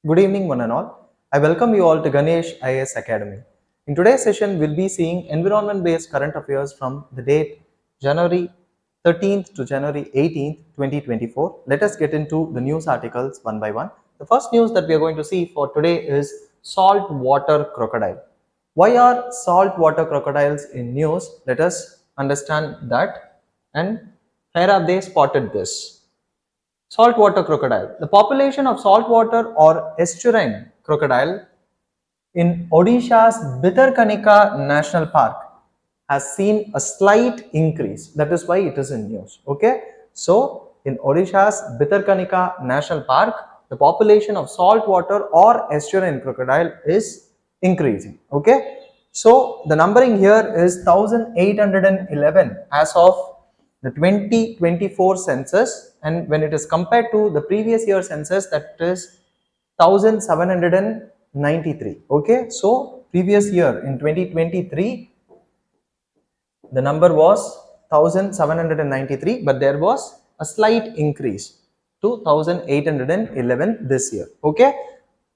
Good evening, one and all. I welcome you all to Ganesh IAS Academy. In today's session, we'll be seeing environment-based current affairs from the date January 13th to January 18th, 2024. Let us get into the news articles one by one. The first news that we are going to see for today is saltwater crocodile. Why are saltwater crocodiles in news? Let us understand that. And here have they spotted this. Saltwater crocodile. The population of saltwater or estuarine crocodile in Odisha's Bhitarkanika National Park has seen a slight increase. That is why it is in news. Okay. So, in Odisha's Bhitarkanika National Park, the population of saltwater or estuarine crocodile is increasing. Okay. So, the numbering here is 1811 as of the 2024 census, and when it is compared to the previous year census, that is 1793. Okay, so previous year in 2023 the number was 1793, but there was a slight increase to 1811 this year. Okay,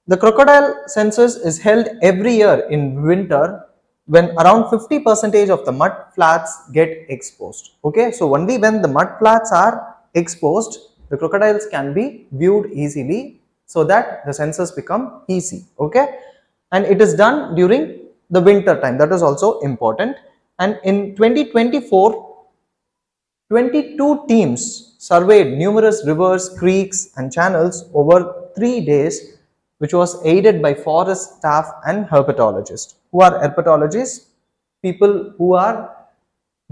the crocodile census is held every year in winter when around 50% of the mud flats get exposed. Okay, so only when the mud flats are exposed, the crocodiles can be viewed easily, so that the census become easy. Okay, and it is done during the winter time. That is also important. And in 2024, 22 teams surveyed numerous rivers, creeks and channels over 3 days, which was aided by forest staff and herpetologists. Who are herpetologists? People who are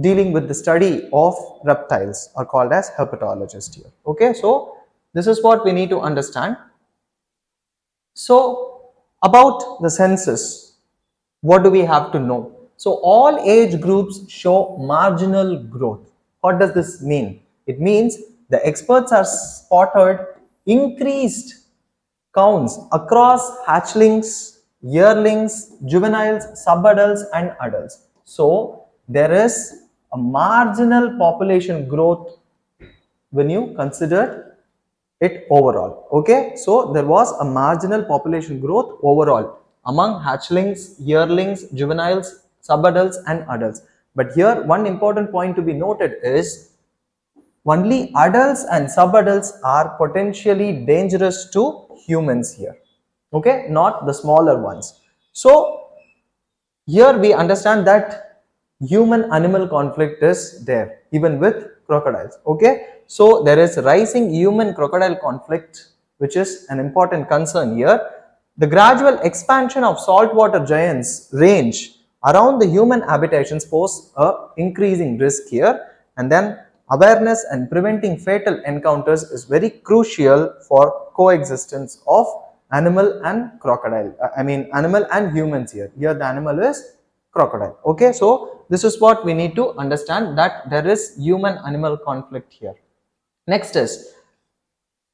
dealing with the study of reptiles are called as herpetologists here. Okay, so this is what we need to understand. So about the census, what do we have to know? So all age groups show marginal growth. What does this mean? It means the experts are spotted increased counts across hatchlings, yearlings, juveniles, subadults and adults. So there is a marginal population growth when you consider it overall. Okay, so there was a marginal population growth overall among hatchlings, yearlings, juveniles, subadults and adults. But here one important point to be noted is only adults and subadults are potentially dangerous to humans here. Okay, not the smaller ones. So here we understand that human animal conflict is there even with crocodiles. Okay, so there is rising human crocodile conflict, which is an important concern here. The gradual expansion of saltwater giants range around the human habitations pose a increasing risk here, and then awareness and preventing fatal encounters is very crucial for coexistence of animal and crocodile. Animal and humans here. Here the animal is crocodile. Okay, so this is what we need to understand, that there is human animal conflict here. Next is,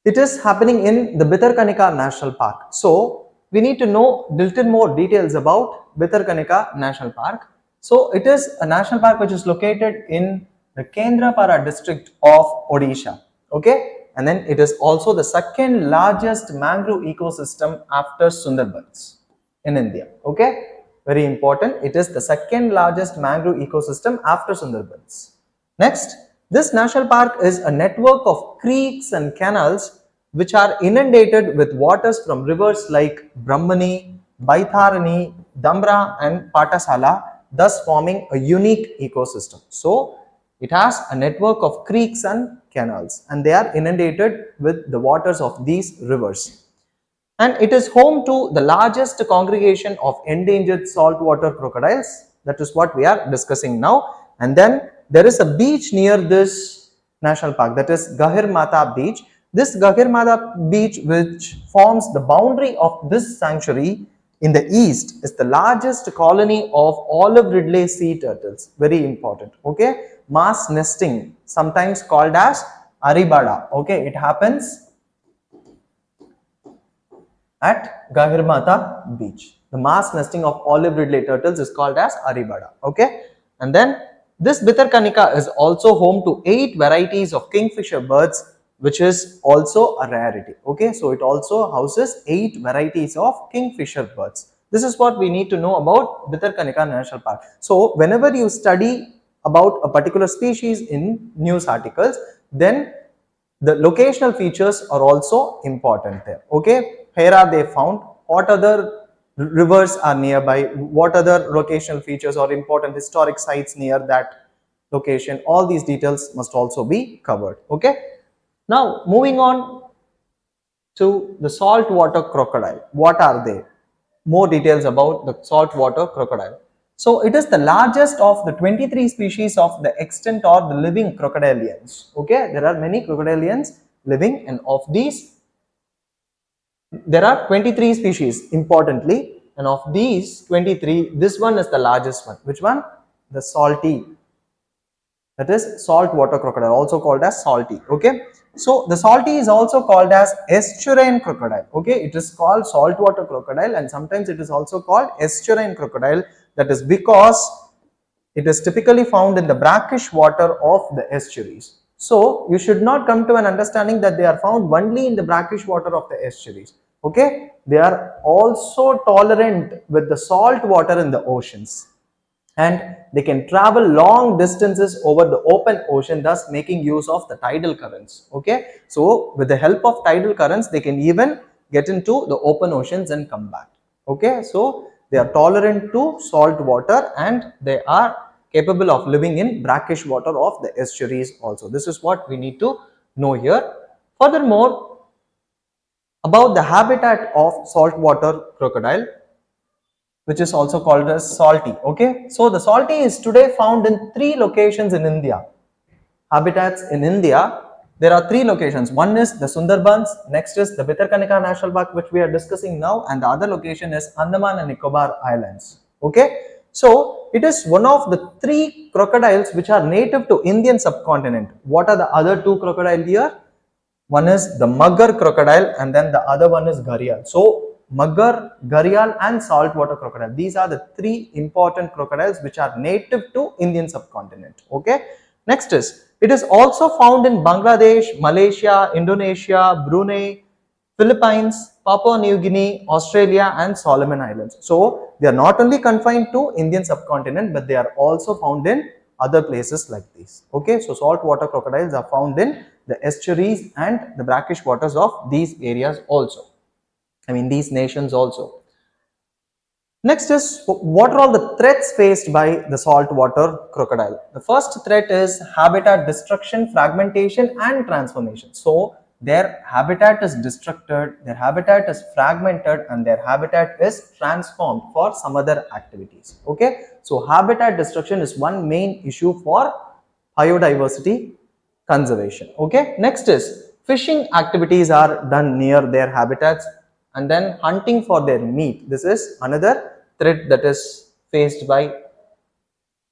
it is happening in the Bhitarkanika National Park. So we need to know little more details about Bhitarkanika National Park. So it is a national park which is located in the Kendrapara district of Odisha. Okay, and then it is also the second largest mangrove ecosystem after Sundarbans in India. Okay, very important. It is the second largest mangrove ecosystem after Sundarbans. Next, this national park is a network of creeks and canals which are inundated with waters from rivers like Brahmani, Baitharani, Dambra and Patasala, thus forming a unique ecosystem. So it has a network of creeks and canals, and they are inundated with the waters of these rivers. And it is home to the largest congregation of endangered saltwater crocodiles. That is what we are discussing now. And then there is a beach near this national park, that is Gahir Mata Beach. This Gahir Mata Beach, which forms the boundary of this sanctuary in the east, is the largest colony of olive ridley sea turtles. Very important. Okay, mass nesting, sometimes called as aribada. Okay, it happens at Gahir Mata Beach. The mass nesting of olive ridley turtles is called as aribada. Okay, and then this Bhitarkanika is also home to 8 varieties of kingfisher birds which is also a rarity. Okay, so it also houses 8 varieties of kingfisher birds. This is what we need to know about Bhitarkanika National Park. So whenever you study about a particular species in news articles, then the locational features are also important there. Okay, where are they found, what other rivers are nearby, what other locational features or important historic sites near that location, all these details must also be covered. Okay, now moving on to the saltwater crocodile. What are they? More details about the saltwater crocodile. So it is the largest of the 23 species of the extant or the living crocodilians. Okay, there are many crocodilians living, and of these there are 23 species importantly, and of these 23, this one is the largest one. Which one? The salty, that is saltwater crocodile, also called as salty. Okay, so the salty is also called as estuarine crocodile. Okay, it is called saltwater crocodile, and sometimes it is also called estuarine crocodile. That is because it is typically found in the brackish water of the estuaries. So you should not come to an understanding that they are found only in the brackish water of the estuaries. Okay, they are also tolerant with the salt water in the oceans, and they can travel long distances over the open ocean, thus making use of the tidal currents. Okay, so with the help of tidal currents, they can even get into the open oceans and come back. Okay, so they are tolerant to salt water, and they are capable of living in brackish water of the estuaries also. This is what we need to know here. Furthermore, about the habitat of saltwater crocodile, which is also called as salty. Okay, so the salty is today found in 3 locations in India. Habitats in India, there are 3 locations. One is the Sundarbans, next is the Bhitarkanika National Park, which we are discussing now, and the other location is Andaman and Nicobar Islands. Okay, so it is one of the 3 crocodiles which are native to Indian subcontinent. What are the other 2 crocodiles here? One is the mugger crocodile, and then the other one is gharial. So mugger, gharial and saltwater crocodile, these are the 3 important crocodiles which are native to Indian subcontinent. Okay, next is, it is also found in Bangladesh, Malaysia, Indonesia, Brunei, Philippines, Papua New Guinea, Australia and Solomon Islands. So they are not only confined to Indian subcontinent, but they are also found in other places like these. Okay, so saltwater crocodiles are found in the estuaries and the brackish waters of these areas also. I mean these nations also. Next is, what are all the threats faced by the saltwater crocodile? The first threat is habitat destruction, fragmentation and transformation. So their habitat is destructed, their habitat is fragmented, and their habitat is transformed for some other activities. Okay, so habitat destruction is one main issue for biodiversity conservation. Okay, next is, fishing activities are done near their habitats, and then hunting for their meat. This is another threat that is faced by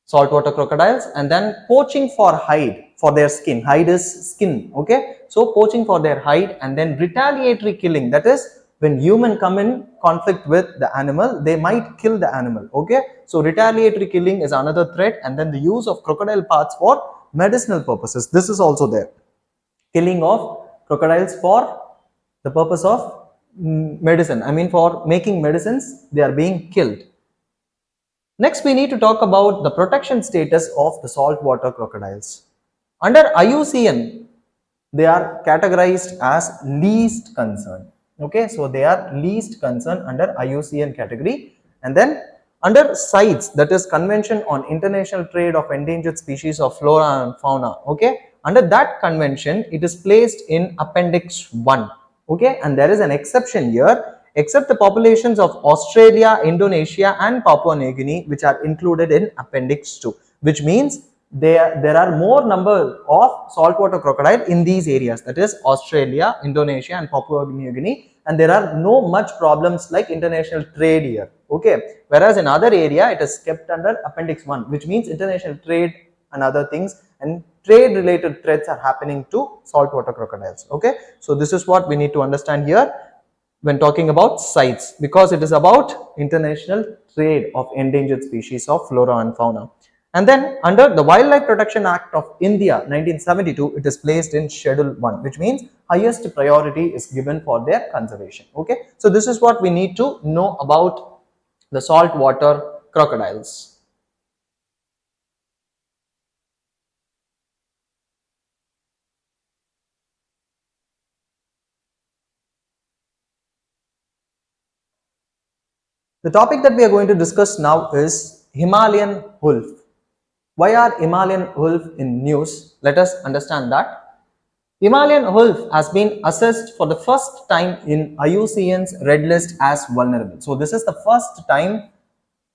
saltwater crocodiles. And then poaching for hide, for their skin. Hide is skin. Okay, so poaching for their hide, and then retaliatory killing, that is when human come in conflict with the animal, they might kill the animal. Okay, so retaliatory killing is another threat. And then the use of crocodile parts for medicinal purposes, this is also there. Killing of crocodiles for the purpose of medicine, I mean for making medicines, they are being killed. Next, we need to talk about the protection status of the saltwater crocodiles. Under IUCN, they are categorized as least concern. Okay, so they are least concern under IUCN category. And then under CITES, that is Convention on International Trade of Endangered Species of Flora and Fauna. Okay, under that convention, it is placed in Appendix 1. Okay, and there is an exception here, except the populations of Australia, Indonesia and Papua New Guinea, which are included in Appendix 2, which means there are more number of saltwater crocodile in these areas, that is Australia, Indonesia and Papua New Guinea, and there are no much problems like international trade here. Okay, whereas in other area it is kept under Appendix 1, which means international trade and other things, and trade related threats are happening to saltwater crocodiles. Okay, so this is what we need to understand here when talking about CITES, because it is about international trade of endangered species of flora and fauna. And then under the Wildlife Protection Act of India 1972, it is placed in Schedule 1, which means highest priority is given for their conservation. Okay, so this is what we need to know about the saltwater crocodiles. The topic that we are going to discuss now is Himalayan wolf. Why are Himalayan wolf in news? Let us understand that. Himalayan wolf has been assessed for the first time in IUCN's Red List as vulnerable. So this is the first time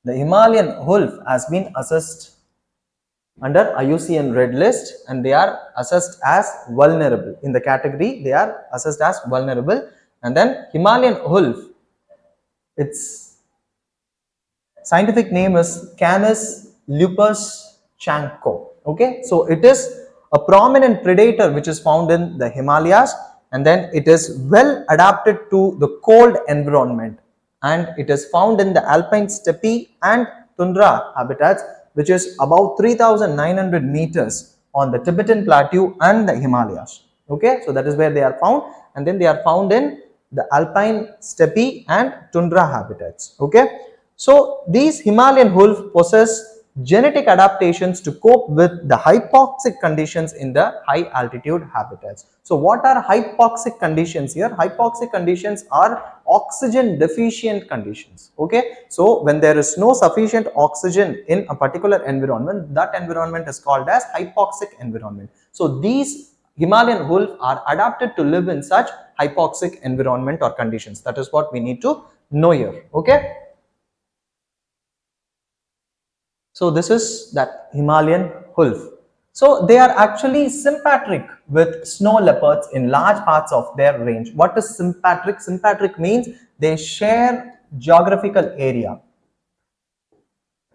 the Himalayan wolf has been assessed under IUCN Red List, and they are assessed as vulnerable. In the category, they are assessed as vulnerable. And then Himalayan wolf, its scientific name is Canis lupus chanko. Okay, so it is a prominent predator which is found in the Himalayas, and then it is well adapted to the cold environment, and it is found in the alpine steppe and tundra habitats, which is about 3,900 meters on the Tibetan plateau and the Himalayas. Okay, so that is where they are found, and then they are found in the alpine steppe and tundra habitats. Okay, so these Himalayan wolf possess genetic adaptations to cope with the hypoxic conditions in the high altitude habitats. So what are hypoxic conditions here? Hypoxic conditions are oxygen deficient conditions. Okay, so when there is no sufficient oxygen in a particular environment, that environment is called as hypoxic environment. So these Himalayan wolf are adapted to live in such hypoxic environment or conditions. That is what we need to know here. Okay, so this is that Himalayan wolf. So they are actually sympatric with snow leopards in large parts of their range. What is sympatric? Sympatric means they share geographical area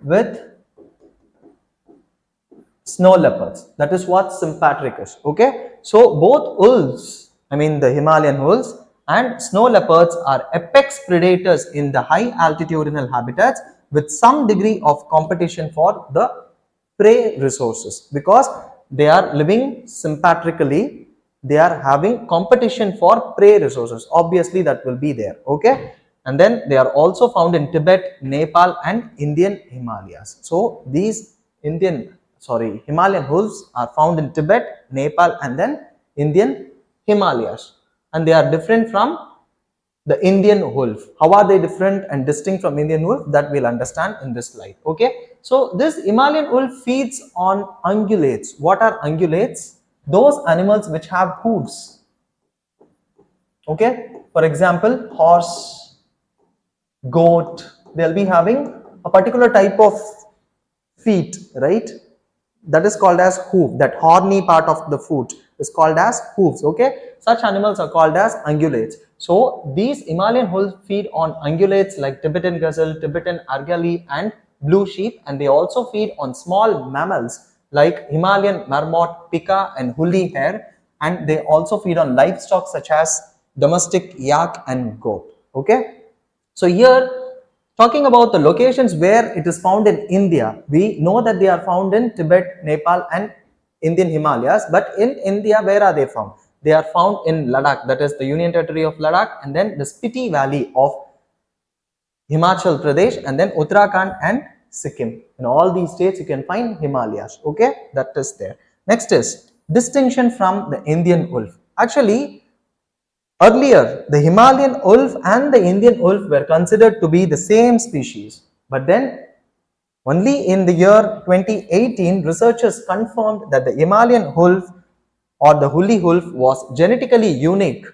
with snow leopards. That is what sympatric is. Okay, so both wolves, I mean the Himalayan wolves and snow leopards, are apex predators in the high altitudinal habitats with some degree of competition for the prey resources, because they are living sympatrically. They are having competition for prey resources. Obviously that will be there. Okay, and then they are also found in Tibet, Nepal and Indian Himalayas. So these Himalayan wolves are found in Tibet, Nepal and then Indian Himalayas, and they are different from the Indian wolf. How are they different and distinct from Indian wolf? That we'll understand in this slide. Okay, so this Himalayan wolf feeds on ungulates. What are ungulates? Those animals which have hooves. Okay, for example, horse, goat, they'll be having a particular type of feet, right? That is called as hoof. That horny part of the foot is called as hooves. Okay, such animals are called as ungulates. So these Himalayan wolves feed on ungulates like Tibetan gazelle, Tibetan argali and blue sheep, and they also feed on small mammals like Himalayan marmot, pika and woolly hare, and they also feed on livestock such as domestic yak and goat. Okay, so here, talking about the locations where it is found in India, we know that they are found in Tibet, Nepal and Indian Himalayas. But in India, where are they found? They are found in Ladakh, that is the Union Territory of Ladakh, and then the Spiti Valley of Himachal Pradesh, and then Uttarakhand and Sikkim. In all these states you can find Himalayas. Okay, that is there. Next is distinction from the Indian wolf. Actually, earlier, the Himalayan wolf and the Indian wolf were considered to be the same species, but then only in the year 2018, researchers confirmed that the Himalayan wolf or the woolly wolf was genetically unique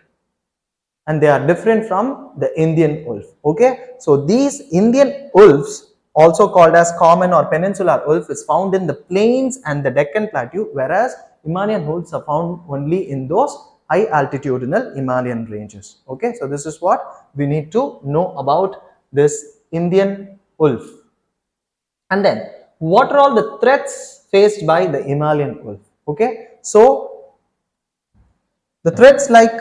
and they are different from the Indian wolf. Okay, so these Indian wolves, also called as common or peninsular wolf, is found in the plains and the Deccan Plateau, whereas Himalayan wolves are found only in those high altitudinal Himalayan ranges. Okay, so this is what we need to know about this Indian wolf. And then what are all the threats faced by the Himalayan wolf? Okay, so the threats like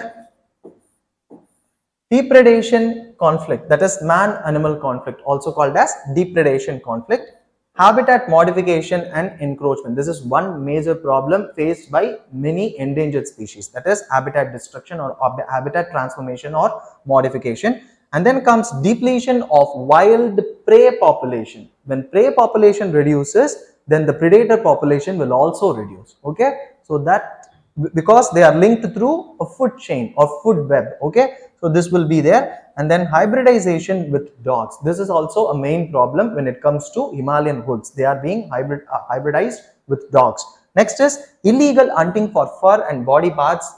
depredation conflict, that is man animal conflict, also called as depredation conflict, Habitat modification and encroachment. This is one major problem faced by many endangered species, that is habitat destruction or habitat transformation or modification. And then comes depletion of wild prey population. When prey population reduces, then the predator population will also reduce. Okay, so that because they are linked through a food chain or food web. Okay, so this will be there. And then hybridization with dogs. This is also a main problem when it comes to Himalayan wolves. They are being hybridized with dogs. Next is illegal hunting for fur and body parts,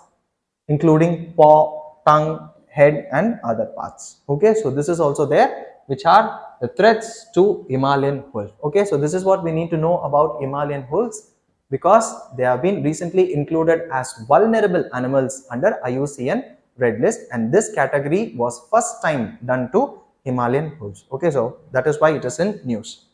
including paw, tongue, head and other parts. Okay, so this is also there, which are the threats to Himalayan wolf. Okay, so this is what we need to know about Himalayan wolves, because they have been recently included as vulnerable animals under IUCN Red List, and this category was first time done to Himalayan wolves. Okay, so that is why it is in news.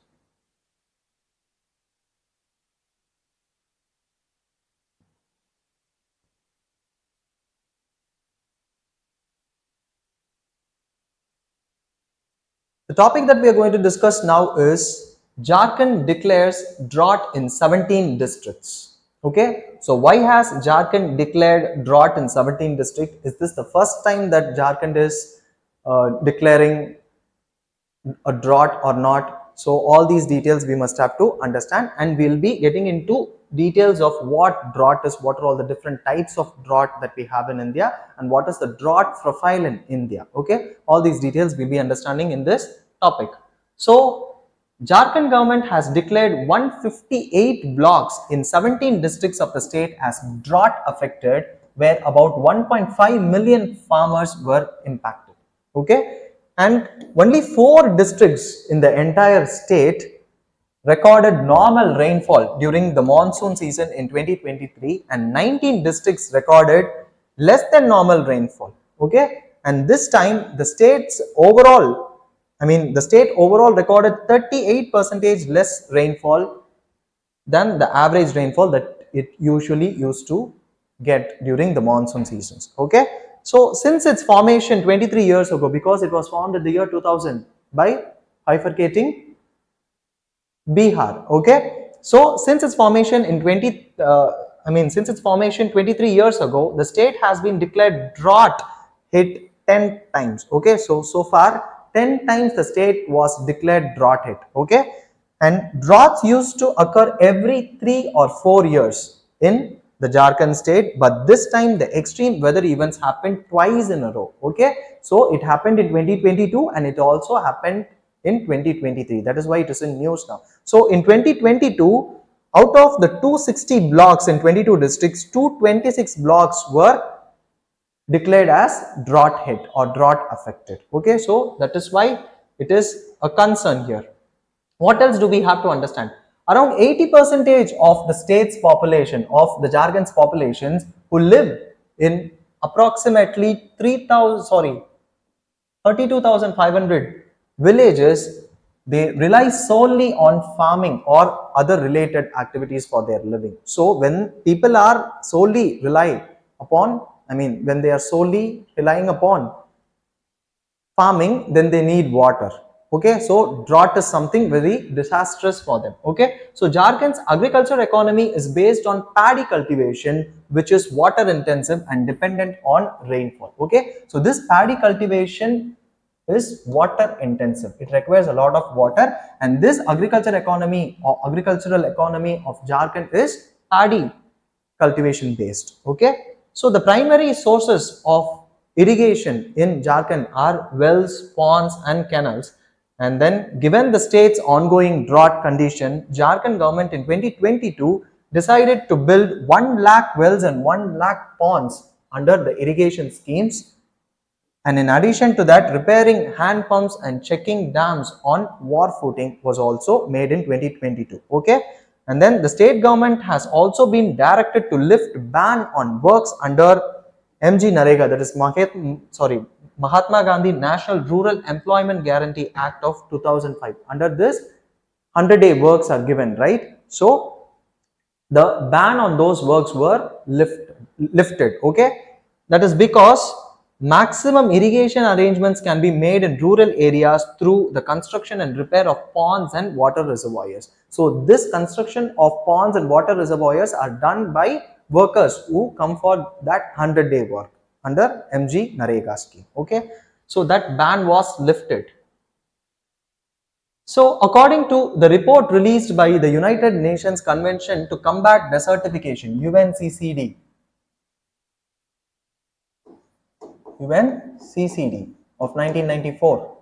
The topic that we are going to discuss now is Jharkhand declares drought in 17 districts. Okay, so why has Jharkhand declared drought in 17 districts? Is this the first time that Jharkhand is declaring a drought or not? So all these details we must have to understand, and we'll be getting into details of what drought is, what are all the different types of drought that we have in India, and what is the drought profile in India. Okay, all these details we'll be understanding in this topic. So Jharkhand government has declared 158 blocks in 17 districts of the state as drought affected, where about 1.5 million farmers were impacted. Okay, and only 4 districts in the entire state recorded normal rainfall during the monsoon season in 2023, and 19 districts recorded less than normal rainfall. Okay, and this time the state overall recorded 38% less rainfall than the average rainfall that it usually used to get during the monsoon seasons. Okay, so since its formation 23 years ago, because it was formed in the year 2000 by bifurcating Bihar. Okay, so since its formation in 23 years ago, the state has been declared drought hit 10 times. Okay, so far 10 times the state was declared drought hit. Okay, and droughts used to occur every 3 or 4 years in the Jharkhand state, but this time the extreme weather events happened twice in a row. Okay, so it happened in 2022 and it also happened in 2023. That is why it is in news now. So in 2022, out of the 260 blocks in 22 districts, 226 blocks were declared as drought hit or drought affected. Okay, so that is why it is a concern here. What else do we have to understand? Around 80% of the state's population, of the Jharkhand's populations, who live in approximately 32,500 villages, they rely solely on farming or other related activities for their living. So when people are solely relying upon farming, then they need water. Okay, so drought is something very disastrous for them. Okay, so Jharkhand's agriculture economy is based on paddy cultivation, which is water intensive and dependent on rainfall. Okay, so this paddy cultivation is water intensive. It requires a lot of water, and this agricultural economy of Jharkhand is paddy cultivation based. Okay, so the primary sources of irrigation in Jharkhand are wells, ponds and canals. And then given the state's ongoing drought condition, Jharkhand government in 2022 decided to build 1 lakh wells and 1 lakh ponds under the irrigation schemes. And in addition to that, repairing hand pumps and checking dams on war footing was also made in 2022. Okay, and then the state government has also been directed to lift ban on works under MG Narega, that is Mahatma Gandhi National Rural Employment Guarantee Act of 2005. Under this, 100-day works are given, right? So the ban on those works were lifted. Okay, that is because Maximum irrigation arrangements can be made in rural areas through the construction and repair of ponds and water reservoirs. So this construction of ponds and water reservoirs are done by workers who come for that 100-day work under MG Narega scheme. Okay, so that ban was lifted. So according to the report released by the United Nations Convention to Combat Desertification, UNCCD of 1994.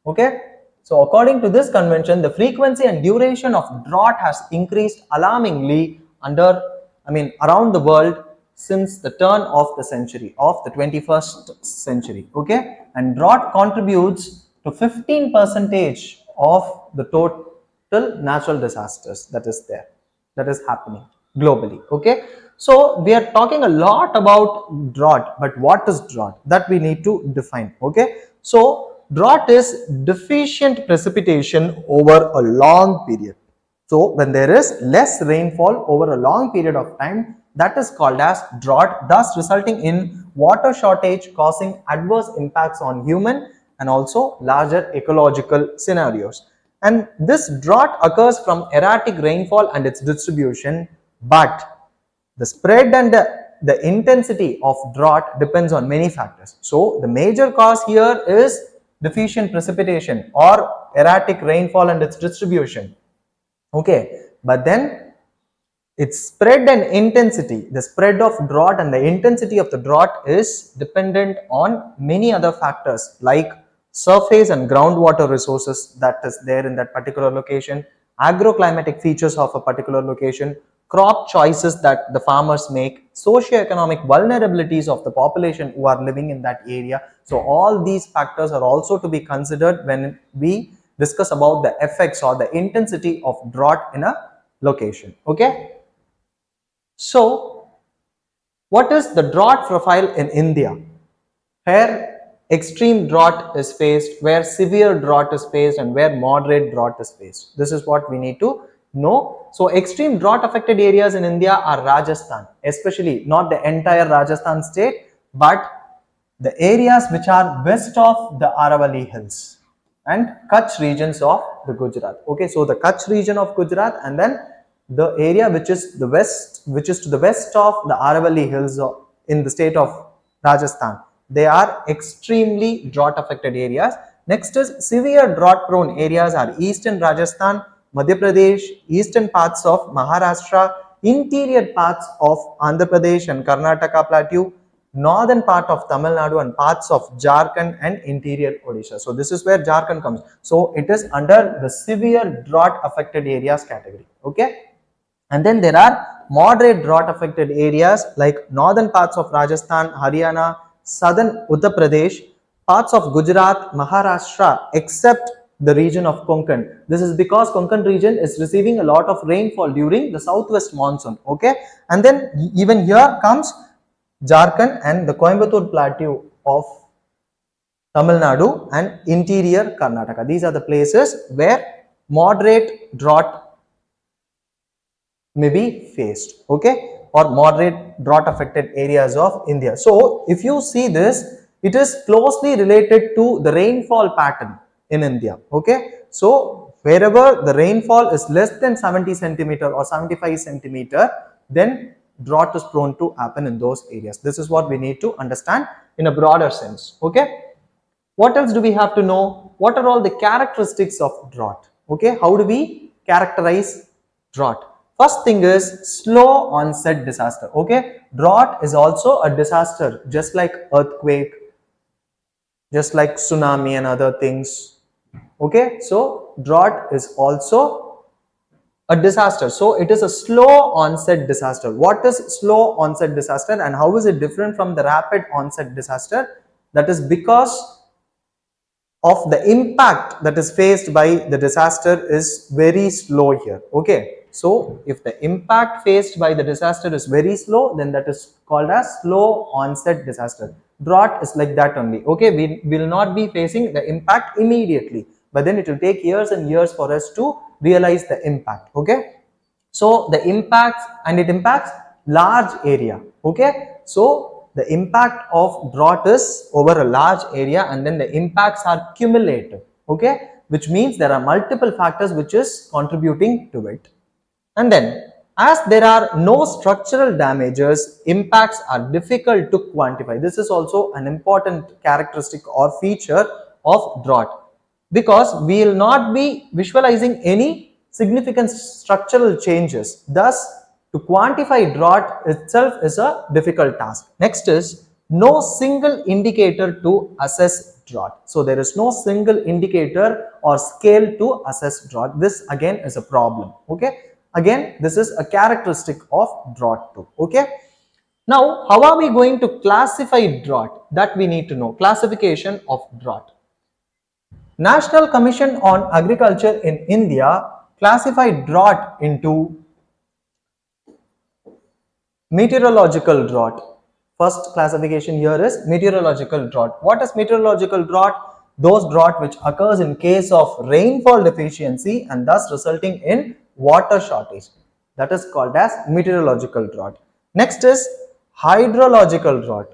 Okay, so according to this convention, the frequency and duration of drought has increased alarmingly around the world since the turn of the century, of the 21st century. Okay, and drought contributes to 15% of the total natural disasters that is happening globally. Okay, so we are talking a lot about drought, but what is drought? That we need to define. Okay, so drought is deficient precipitation over a long period. So when there is less rainfall over a long period of time, that is called as drought, thus resulting in water shortage, causing adverse impacts on human and also larger ecological scenarios. And this drought occurs from erratic rainfall and its distribution, but the spread and the intensity of drought depends on many factors. So the major cause here is deficient precipitation or erratic rainfall and its distribution. Okay, but then its spread and intensity, the spread of drought and the intensity of the drought is dependent on many other factors like surface and groundwater resources that is there in that particular location, agroclimatic features of a particular location, crop choices that the farmers make, socio-economic vulnerabilities of the population who are living in that area. So all these factors are also to be considered when we discuss about the effects or the intensity of drought in a location. Okay, so what is the drought profile in India? Where extreme drought is faced, where severe drought is faced, and where moderate drought is faced. This is what we need to know. So extreme drought affected areas in India are Rajasthan, especially not the entire Rajasthan state, but the areas which are west of the Aravalli Hills and Kutch regions of the Gujarat. Okay, so the Kutch region of Gujarat and then the area which is to the west of the Aravalli Hills in the state of Rajasthan. They are extremely drought affected areas. Next is severe drought prone areas are eastern Rajasthan, Madhya Pradesh, eastern parts of Maharashtra, interior parts of Andhra Pradesh and Karnataka plateau, northern part of Tamil Nadu and parts of Jharkhand and interior Odisha. So this is where Jharkhand comes. So it is under the severe drought affected areas category. Okay, and then there are moderate drought affected areas like northern parts of Rajasthan, Haryana, southern Uttar Pradesh, parts of Gujarat, Maharashtra, except the region of Konkan. This is because Konkan region is receiving a lot of rainfall during the southwest monsoon. Okay, and then even here comes Jharkhand and the Coimbatore plateau of Tamil Nadu and interior Karnataka. These are the places where moderate drought may be faced. Okay, or moderate drought affected areas of India. So if you see this, it is closely related to the rainfall pattern in India. Okay, so wherever the rainfall is less than 70 centimeter or 75 centimeter, then drought is prone to happen in those areas. This is what we need to understand in a broader sense. Okay, what else do we have to know? What are all the characteristics of drought? Okay, how do we characterize drought? First thing is slow onset disaster. Okay, drought is also a disaster, just like earthquake, just like tsunami and other things. Okay, so drought is also a disaster. So it is a slow onset disaster. What is slow onset disaster and how is it different from the rapid onset disaster? That is because of the impact that is faced by the disaster is very slow here. Okay, so if the impact faced by the disaster is very slow, then that is called as slow onset disaster. Drought is like that only. Okay, we will not be facing the impact immediately, but then it will take years and years for us to realize the impact. Okay, so the impacts, and it impacts large area. Okay, so the impact of drought is over a large area, and then the impacts are cumulative, okay, which means there are multiple factors which is contributing to it. And then as there are no structural damages, impacts are difficult to quantify. This is also an important characteristic or feature of drought, because we will not be visualizing any significant structural changes. Thus, to quantify drought itself is a difficult task. Next is no single indicator to assess drought. So there is no single indicator or scale to assess drought. This again is a problem, okay. Again, this is a characteristic of drought too, okay. Now, how are we going to classify drought? That we need to know. Classification of drought. National Commission on Agriculture in India classified drought into meteorological drought. First classification here is meteorological drought. What is meteorological drought? Those drought which occurs in case of rainfall deficiency and thus resulting in water shortage. That is called as meteorological drought. Next is hydrological drought.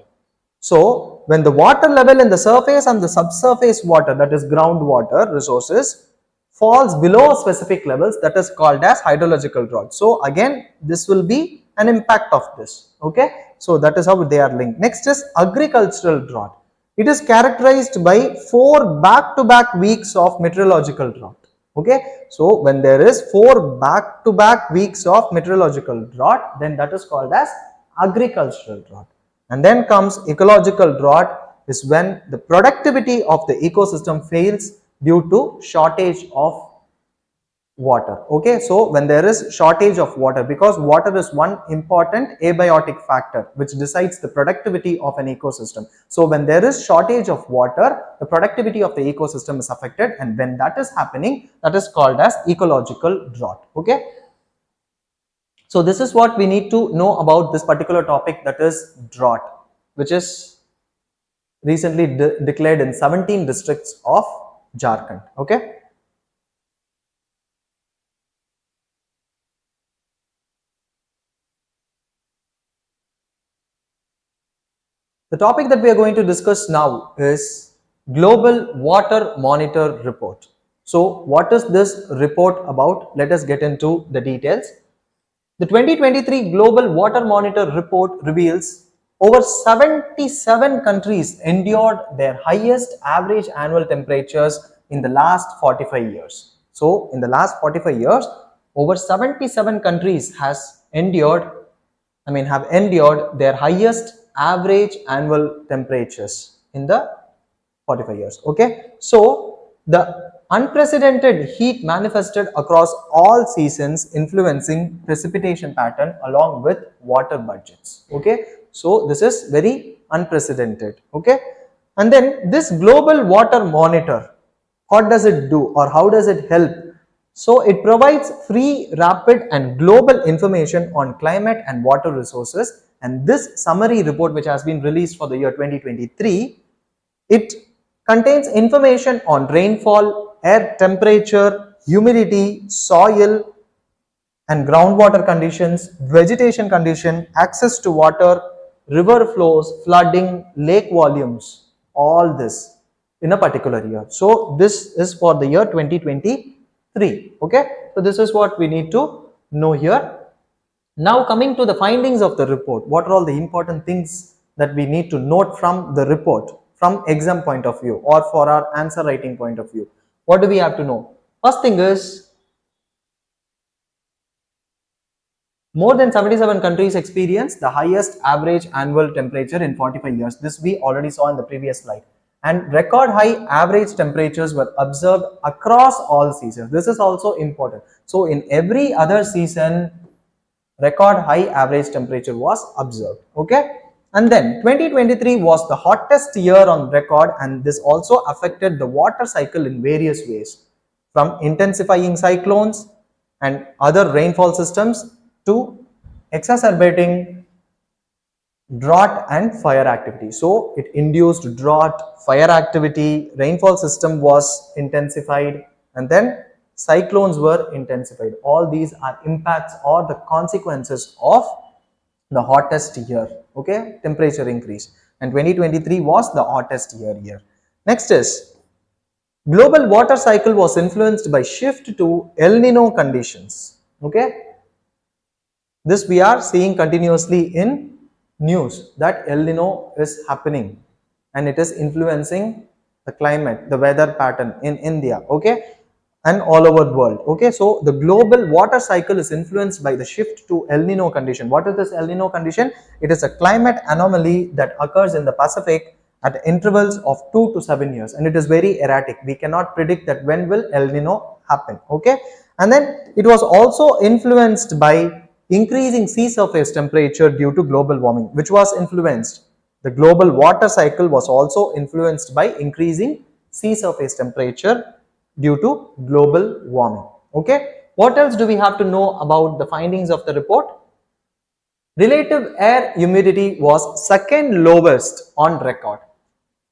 So, when the water level in the surface and the subsurface water, that is groundwater resources, falls below specific levels, that is called as hydrological drought. So, again, this will be an impact of this, okay. So, that is how they are linked. Next is agricultural drought. It is characterized by 4 back-to-back weeks of meteorological drought. Okay, so when there is 4 back-to-back weeks of meteorological drought, then that is called as agricultural drought. And then comes ecological drought, is when the productivity of the ecosystem fails due to shortage of water. Okay, so when there is shortage of water, because water is one important abiotic factor which decides the productivity of an ecosystem. So when there is shortage of water, the productivity of the ecosystem is affected, and when that is happening, that is called as ecological drought. Okay, so this is what we need to know about this particular topic, that is drought, which is recently declared in 17 districts of Jharkhand. Okay. The topic that we are going to discuss now is Global Water Monitor Report. So, what is this report about? Let us get into the details. The 2023 Global Water Monitor Report reveals over 77 countries endured their highest average annual temperatures in the last 45 years. So, in the last 45 years, over 77 countries have endured their highest average annual temperatures in the 45 years. Okay, so the unprecedented heat manifested across all seasons, influencing precipitation pattern along with water budgets. Okay, so this is very unprecedented. Okay, and then this global water monitor, what does it do or how does it help? So it provides free, rapid and global information on climate and water resources. And this summary report, which has been released for the year 2023, it contains information on rainfall, air temperature, humidity, soil and groundwater conditions, vegetation condition, access to water, river flows, flooding, lake volumes, all this in a particular year. So this is for the year 2023. Okay, so this is what we need to know here. Now coming to the findings of the report, what are all the important things that we need to note from the report from exam point of view or for our answer writing point of view? What do we have to know? First thing is, more than 77 countries experience the highest average annual temperature in 45 years. This we already saw in the previous slide. And record high average temperatures were observed across all seasons. This is also important. So in every other season, record high average temperature was observed. Okay, and then 2023 was the hottest year on record, and this also affected the water cycle in various ways, from intensifying cyclones and other rainfall systems to exacerbating drought and fire activity. So it induced drought, fire activity, rainfall system was intensified, and then cyclones were intensified. All these are impacts or the consequences of the hottest year. Okay, temperature increase, and 2023 was the hottest year here. Next is global water cycle was influenced by shift to El Nino conditions. Okay, this we are seeing continuously in news that El Nino is happening and it is influencing the climate, the weather pattern in India, okay, and all over the world. Okay, so the global water cycle is influenced by the shift to El Nino condition. What is this El Nino condition? It is a climate anomaly that occurs in the Pacific at intervals of 2 to 7 years, and it is very erratic. We cannot predict that when will El Nino happen. Okay, and then it was also influenced by increasing sea surface temperature due to global warming, which was influenced. The global water cycle was also influenced by increasing sea surface temperature due to global warming. Okay, what else do we have to know about the findings of the report? Relative air humidity was second lowest on record,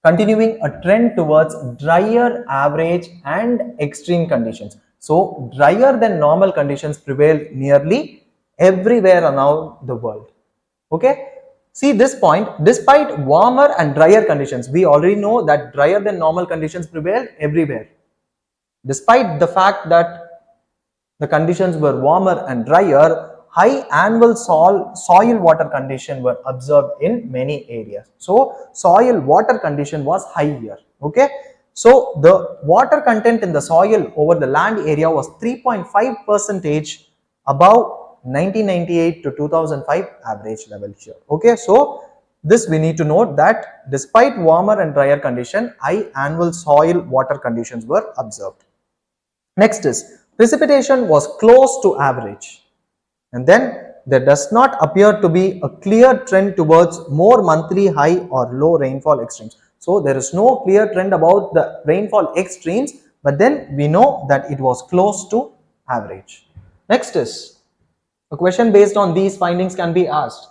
continuing a trend towards drier average and extreme conditions. So drier than normal conditions prevailed nearly everywhere around the world. Okay, see this point, despite warmer and drier conditions, we already know that drier than normal conditions prevailed everywhere. Despite the fact that the conditions were warmer and drier, high annual soil water condition were observed in many areas. So soil water condition was high here. Okay, so the water content in the soil over the land area was 3.5% above 1998 to 2005 average level here. Okay, so this we need to note that despite warmer and drier condition, high annual soil water conditions were observed. Next is precipitation was close to average, and then there does not appear to be a clear trend towards more monthly high or low rainfall extremes. So there is no clear trend about the rainfall extremes, but then we know that it was close to average. Next is a question based on these findings can be asked.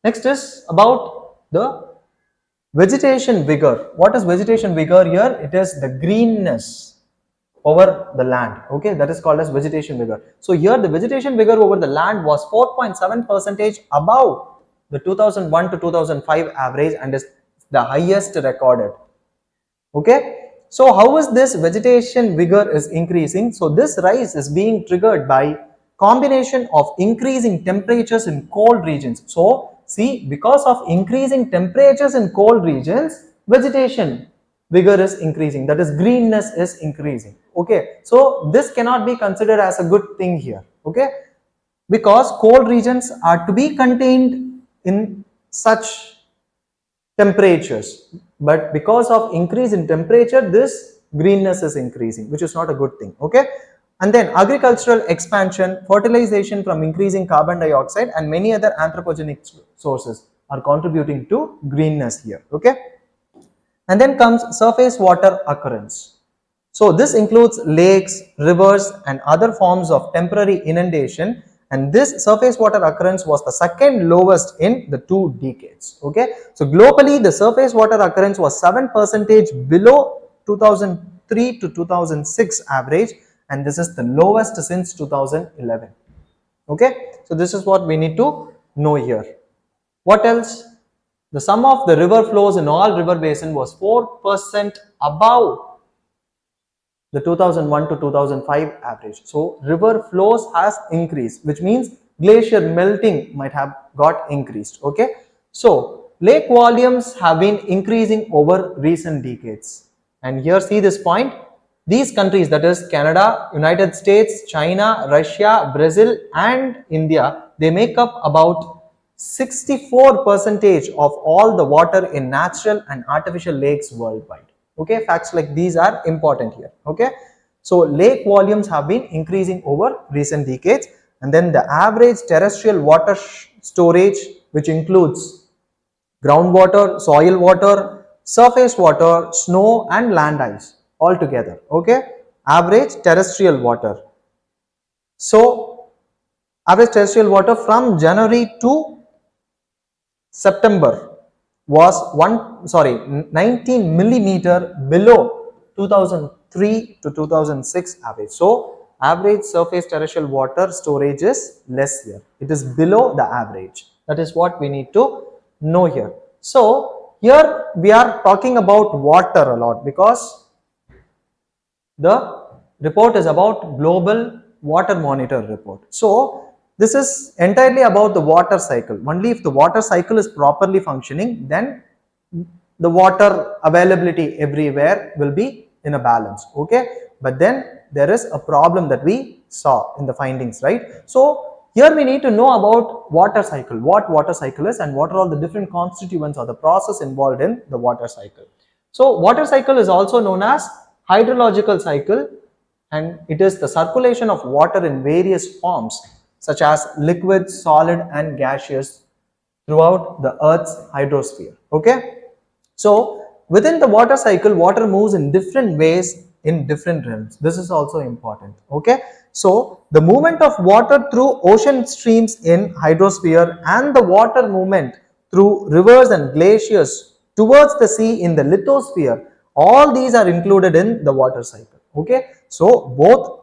Next is about the vegetation vigor. What is vegetation vigor here? It is the greenness over the land. Okay, that is called as vegetation vigor. So here the vegetation vigor over the land was 4.7% above the 2001 to 2005 average and is the highest recorded. Okay, so how is this vegetation vigor is increasing? So this rise is being triggered by combination of increasing temperatures in cold regions. So see, because of increasing temperatures in cold regions, vegetation vigor is increasing, that is greenness is increasing. Okay, so this cannot be considered as a good thing here. Okay, because cold regions are to be contained in such temperatures, but because of increase in temperature, this greenness is increasing, which is not a good thing. Okay, and then agricultural expansion, fertilization from increasing carbon dioxide and many other anthropogenic sources are contributing to greenness here. Okay, and then comes surface water occurrence. So this includes lakes, rivers and other forms of temporary inundation, and this surface water occurrence was the second lowest in the 2 decades. Okay, so globally the surface water occurrence was 7% below 2003 to 2006 average, and this is the lowest since 2011. Okay, so this is what we need to know here. What else? The sum of the river flows in all river basin was 4% above the 2001 to 2005 average. So river flows has increased, which means glacier melting might have got increased. Okay, so lake volumes have been increasing over recent decades, and here see this point. These countries, that is Canada, United States, China, Russia, Brazil and India, they make up about 64% of all the water in natural and artificial lakes worldwide. Okay, facts like these are important here. Okay, so lake volumes have been increasing over recent decades, and then the average terrestrial water storage, which includes groundwater, soil water, surface water, snow and land ice all together. Okay, average terrestrial water. So average terrestrial water from January to September was 19 millimeter below 2003 to 2006 average. So average surface terrestrial water storage is less here. It is below the average. That is what we need to know here. So here we are talking about water a lot because the report is about global water monitor report. So this is entirely about the water cycle. Only if the water cycle is properly functioning, then the water availability everywhere will be in a balance. Okay, but then there is a problem that we saw in the findings, right? So here we need to know about water cycle, what water cycle is and what are all the different constituents or the process involved in the water cycle. So water cycle is also known as hydrological cycle, and it is the circulation of water in various forms such as liquid, solid and gaseous throughout the Earth's hydrosphere. Okay, so within the water cycle, water moves in different ways in different realms. This is also important. Okay, so the movement of water through ocean streams in hydrosphere and the water movement through rivers and glaciers towards the sea in the lithosphere, all these are included in the water cycle. Okay, so both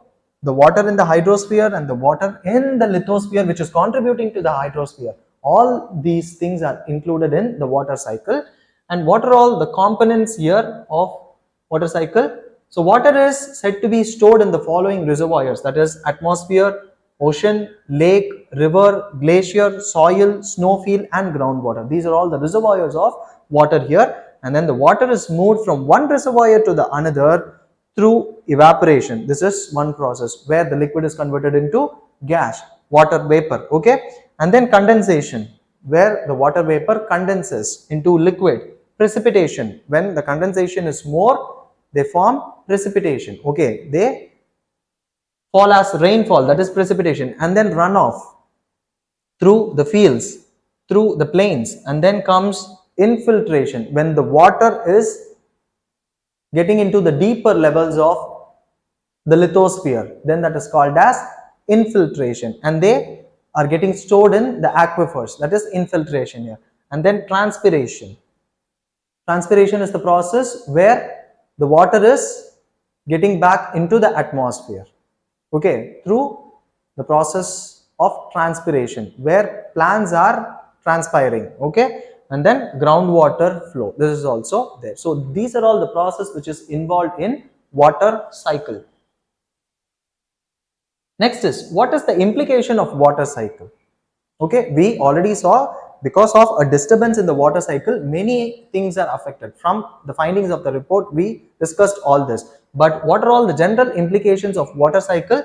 the water in the hydrosphere and the water in the lithosphere, which is contributing to the hydrosphere, all these things are included in the water cycle. And what are all the components here of water cycle? So water is said to be stored in the following reservoirs, that is atmosphere, ocean, lake, river, glacier, soil, snowfield and groundwater. These are all the reservoirs of water here, and then the water is moved from one reservoir to the another through evaporation. This is one process where the liquid is converted into gas, water vapor. Okay, and then condensation, where the water vapor condenses into liquid. Precipitation, when the condensation is more, they form precipitation. Okay, they fall as rainfall, that is precipitation. And then runoff through the fields, through the plains, and then comes infiltration, when the water is getting into the deeper levels of the lithosphere, then that is called as infiltration, and they are getting stored in the aquifers, that is infiltration here. And then transpiration. Transpiration is the process where the water is getting back into the atmosphere. Okay, through the process of transpiration, where plants are transpiring. Okay, and then groundwater flow, this is also there. So these are all the process which is involved in water cycle. Next is, what is the implication of water cycle? Okay, we already saw, because of a disturbance in the water cycle, many things are affected. From the findings of the report, we discussed all this. But what are all the general implications of water cycle?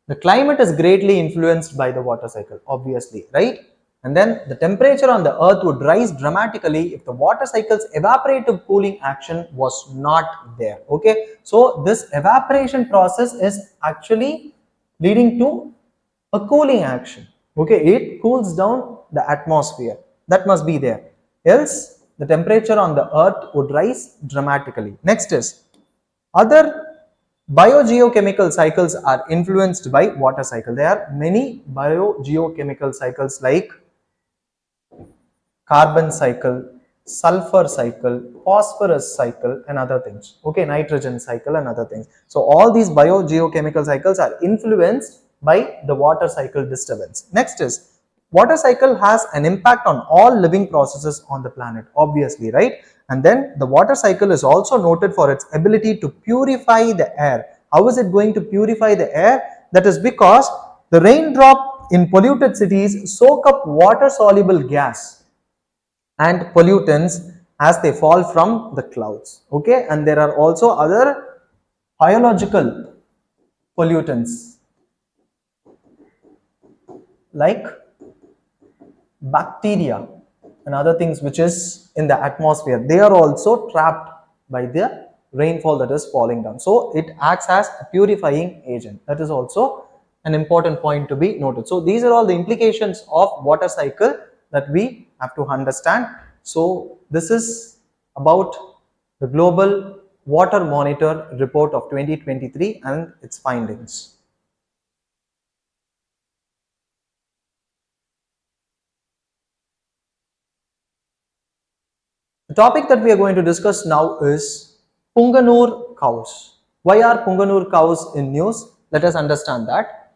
The climate is greatly influenced by the water cycle, obviously, right? And then the temperature on the earth would rise dramatically if the water cycle's evaporative cooling action was not there. Okay, so this evaporation process is actually leading to a cooling action. Okay, it cools down the atmosphere, that must be there, else the temperature on the earth would rise dramatically. Next is, other biogeochemical cycles are influenced by water cycle. There are many biogeochemical cycles like carbon cycle, sulfur cycle, phosphorus cycle and other things. Okay, nitrogen cycle and other things. So all these biogeochemical cycles are influenced by the water cycle disturbance. Next is, water cycle has an impact on all living processes on the planet, obviously, right? And then the water cycle is also noted for its ability to purify the air. How is it going to purify the air? That is because the raindrop in polluted cities soak up water soluble gas and pollutants as they fall from the clouds. Okay, and there are also other biological pollutants like bacteria and other things which is in the atmosphere. They are also trapped by the rainfall that is falling down. So it acts as a purifying agent. That is also an important point to be noted. So these are all the implications of water cycle that we have to understand. So this is about the Global Water Monitor report of 2023 and its findings. The topic that we are going to discuss now is Punganur cows. Why are Punganur cows in news? Let us understand that.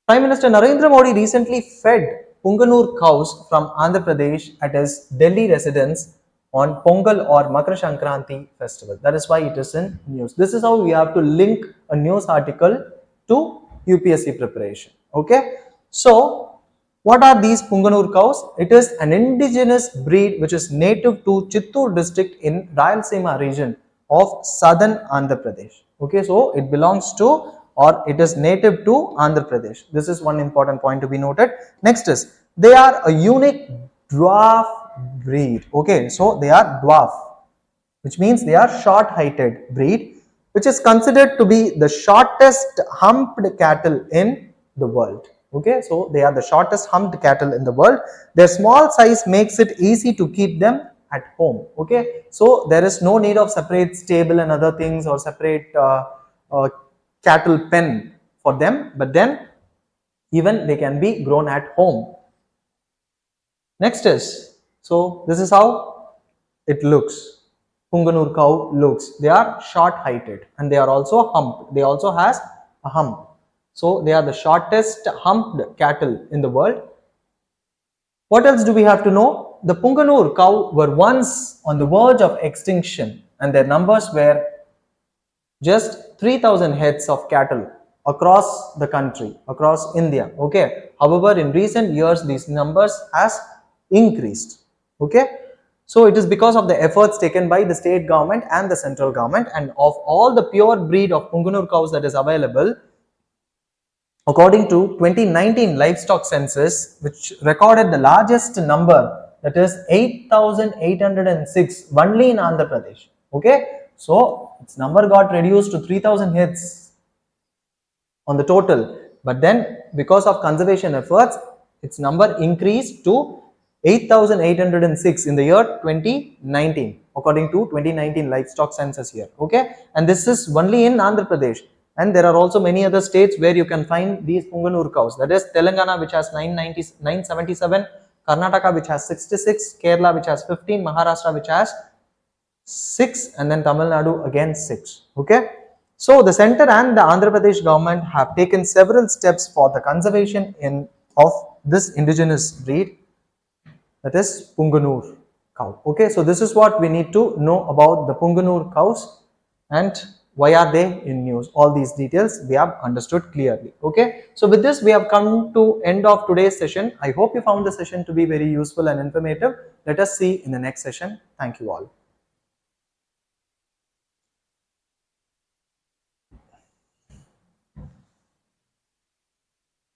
Prime Minister Narendra Modi recently fed Punganur cows from Andhra Pradesh at his Delhi residence on Pongal or Makar Sankranti festival. That is why it is in news. This is how we have to link a news article to UPSC preparation. Okay. So, what are these Punganur cows? It is an indigenous breed which is native to Chittoor district in Rayalaseema region of southern Andhra Pradesh. Okay, so it belongs to or it is native to Andhra Pradesh. This is one important point to be noted. Next is they are a unique dwarf breed. Okay, so they are dwarf, which means they are short-heighted breed, which is considered to be the shortest humped cattle in the world. Okay, so they are the shortest humped cattle in the world. Their small size makes it easy to keep them at home. Okay, so there is no need of separate stable and other things or separate cattle pen for them, but then even they can be grown at home. Next is, so this is how it looks. Punganur cow looks. They are short-heighted and they are also humped. They also has a hump. So they are the shortest humped cattle in the world. What else do we have to know? The Punganur cow were once on the verge of extinction and their numbers were just 3,000 heads of cattle across the country, across India. Okay. However, in recent years, these numbers has increased. Okay. So it is because of the efforts taken by the state government and the central government, and of all the pure breed of Punganur cows that is available, according to 2019 livestock census, which recorded the largest number, that is 8,806 only in Andhra Pradesh. Okay, so its number got reduced to 3,000 heads on the total, but then because of conservation efforts, its number increased to 8,806 in the year 2019, according to 2019 livestock census here. Okay, and this is only in Andhra Pradesh. And there are also many other states where you can find these Punganur cows. That is Telangana, which has 977, Karnataka, which has 66, Kerala, which has 15, Maharashtra, which has 6, and then Tamil Nadu again 6. Okay. So the center and the Andhra Pradesh government have taken several steps for the conservation of this indigenous breed, that is Punganur cow. Okay. So this is what we need to know about the Punganur cows and why are they in news. All these details we have understood clearly. Okay, so with this we have come to end of today's session. I hope you found the session to be very useful and informative. Let us see in the next session. Thank you all.